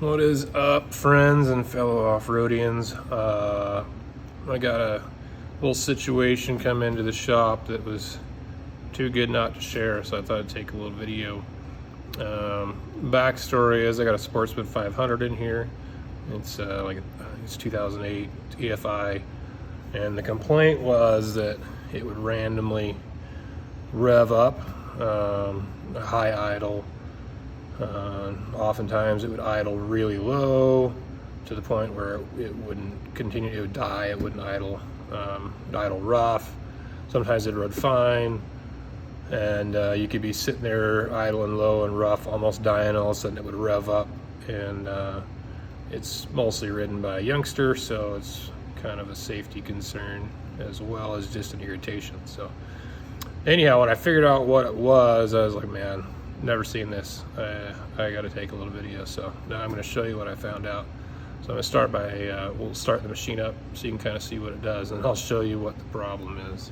What is up, friends and fellow off-roadians? I got a little situation come into the shop that was too good not to share, so I thought I'd take a little video. Backstory is I got a Sportsman 500 in here. It's it's 2008 EFI, and the complaint was that it would randomly rev up, a high idle. Oftentimes it would idle really low to the point where it wouldn't continue, it would die, it wouldn't idle. It'd idle rough. Sometimes it'd run fine, and you could be sitting there idling low and rough, almost dying, all of a sudden it would rev up. And it's mostly ridden by a youngster, so it's kind of a safety concern as well as just an irritation. So anyhow, when I figured out what it was, I was like, man, never seen this. I got to take a little video. So now I'm going to show you what I found out. So I'm going to start by, we'll start the machine up so you can kind of see what it does, and I'll show you what the problem is.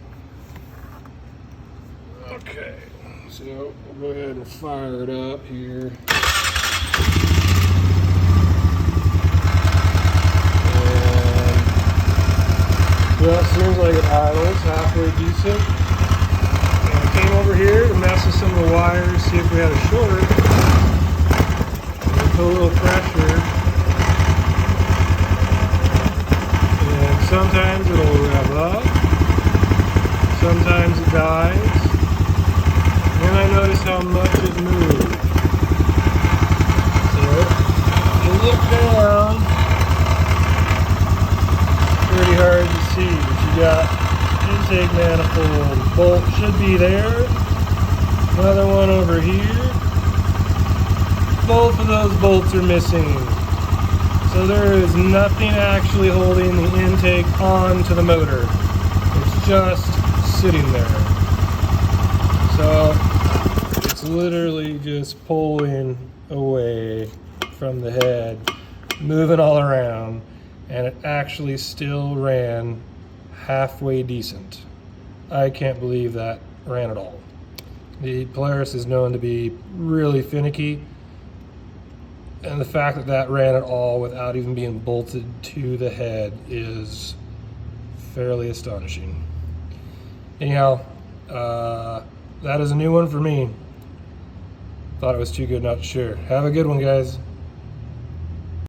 Okay, so we'll go ahead and fire it up here. Well, it seems like it idles halfway decent. And I came over here to mess with some of the wires, see if we had a short. And put a little pressure. And sometimes it'll rev up. Sometimes it dies. And I notice how much it moves. So, you look down. Pretty hard to see, but you got intake manifold bolt should be there, another one over here. Both of those bolts are missing, so there is nothing actually holding the intake onto the motor. It's just sitting there, so it's literally just pulling away from the head, moving all around. And it actually still ran halfway decent. I can't believe that ran at all. The Polaris is known to be really finicky, and the fact that that ran at all without even being bolted to the head is fairly astonishing. Anyhow, that is a new one for me. Thought it was too good not to share. Have a good one, guys.